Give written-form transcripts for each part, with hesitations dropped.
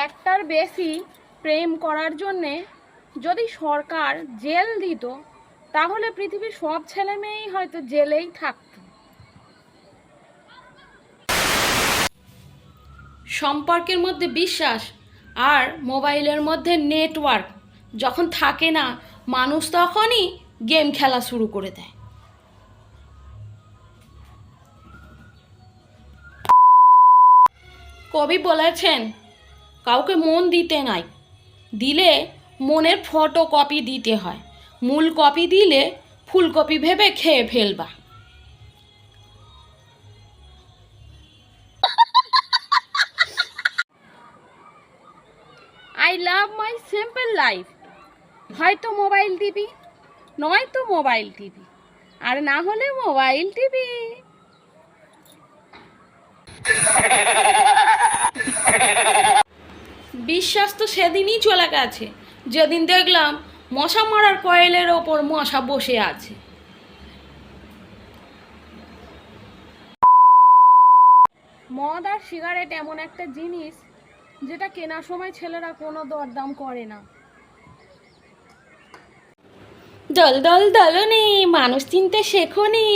একটার বেশি প্রেম করার জন্যে যদি সরকার জেল দিত, তাহলে পৃথিবীর সব ছেলে মেয়েই হয়তো জেলেই থাকত। সম্পর্কের মধ্যে বিশ্বাস আর মোবাইলের মধ্যে নেটওয়ার্ক যখন থাকে না, মানুষ তখনই গেম খেলা শুরু করে দেয়। কবি বলেছেন, কাউকে মন দিতে নাই, দিলে মনের ফটো কপি দিতে হয়, মূল কপি দিলে ফুলকপি ভেবে খেয়ে ফেলবা। I love my simple life. হয়তো মোবাইল টিভি, নয়তো মোবাইল টিভি, আর না হলে মোবাইল টিভি। বিশ্বাস তো সেদিনই চলে গেছে যেদিন দেখলাম মশা মারার কয়েলের ওপর মশা বসে আছে। মদ আর সিগারেট এমন একটা জিনিস যেটা কেনার সময় ছেলেরা কোনো দরদাম করে না। দল দল দলনি, মানুষ চিনতে শেখনি,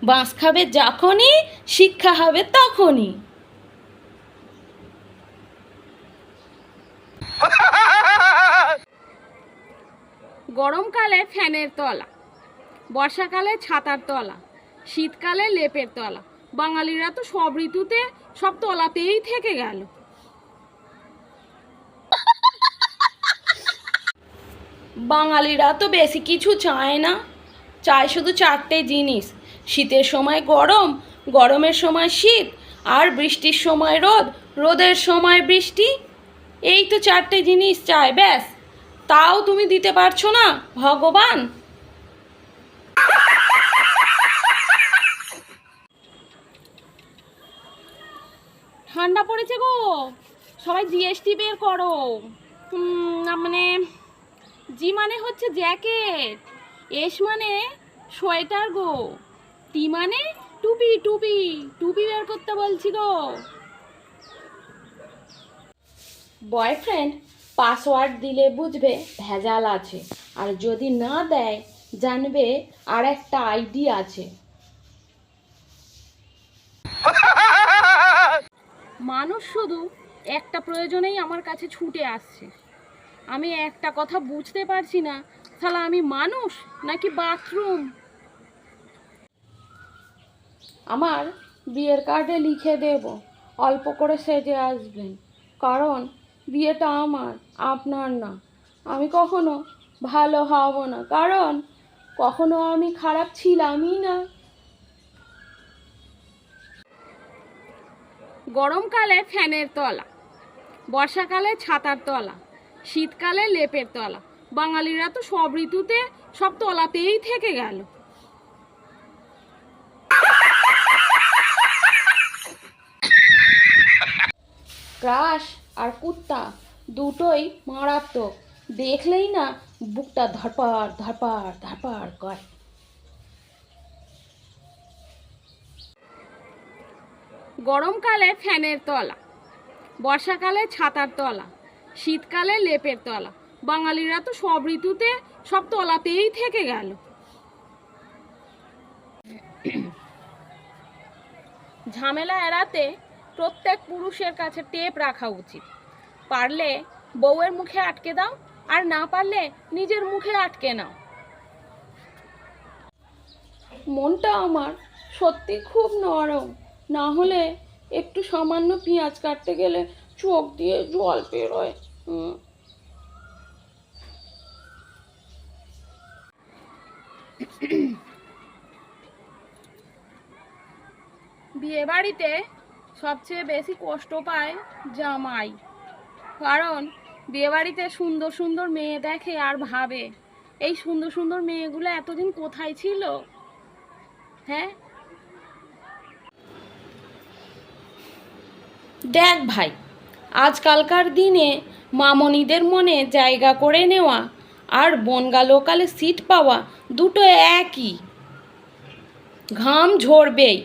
বাঁশ খাবে যখনই, শিক্ষা হবে তখনই। গরমকালে ফ্যানের তলা, বর্ষাকালে ছাতার তলা, শীতকালে লেপের তলা। বাঙালিরা তো সব ঋতুতে সব তলাতেই থেকে গেল। বাঙালিরা তো বেশি কিছু চায় না, চায় শুধু চারটে জিনিস: শীতের সময় গরম, গরমের সময় শীত, আর বৃষ্টির সময় রোদ, রোদের সময় বৃষ্টি। এই তো চারটে জিনিস চায়, ব্যাস। তাও তুমি দিতে পারছো না, ভগবান। ঠান্ডা পড়েছে গো, সবাই জিএসটি বের করো। মানে জি মানে হচ্ছে জ্যাকেট, এস মানে সোয়েটার গো, টি মানে টুপি টুপি টুপি বের করতে বলছি গো। বয়ফ্রেন্ড পাসওয়ার্ড দিলে বুঝবে ভেজাল আছে, আর যদি না দেয় জানবে আর একটা আইডি আছে। মানুষ শুধু একটা প্রয়োজনেই আমার কাছে ছুটে আসছে। আমি একটা কথা বুঝতে পারছি না, শালা আমি মানুষ নাকি বাথরুম। আমার বিয়ের কার্ডে লিখে দেব, অল্প করে সেজে আসবেন, কারণ বিয়েটা আমার, আপনার না। আমি কখনো ভালো হব না, কারণ কখনো আমি খারাপ ছিলামই না। গরমকালে ফ্যানের তলা, বর্ষাকালে ছাতার তলা, শীতকালে লেপের তলা। বাঙালিরা তো সব ঋতুতে সব তলাতেই থেকে গেল। ক্রাশ আর কুত্তা দুটোই মারাত্মক, দেখলেই না বুকটা ধরপাড় ধরপাড় ধরপাড় করে। গরমকালে ফ্যানের তলা, বর্ষাকালে ছাতার তলা, শীতকালে লেপের তলা। বাঙালিরা তো সব ঋতুতে সব তলাতেই থেকে গেল। ঝামেলা এড়াতে প্রত্যেক পুরুষের কাছে টেপ রাখা উচিত। পারলে বউয়ের মুখে আটকে দাও, আর না পারলে নিজের মুখে আটকে নাও। মনটা আমার সত্যি খুব নরম, না হলে একটু সামান্য পেঁয়াজ কাটতে গেলে চোখ দিয়ে জল বেরোয়। বিয়ে বাড়িতে সবচেয়ে বেশি কষ্ট পায় জামাই, কারণ বিয়ে বাড়িতে সুন্দর সুন্দর মেয়ে দেখে আর ভাবে, এই সুন্দর সুন্দর মেয়েগুলো এতদিন কোথায় ছিল। হ্যাঁ, দেখ ভাই, আজকালকার দিনে মামনিদের মনে জায়গা করে নেওয়া আর বনগা লোকালে সিট পাওয়া দুটো একই, ঘাম ঝরবেই।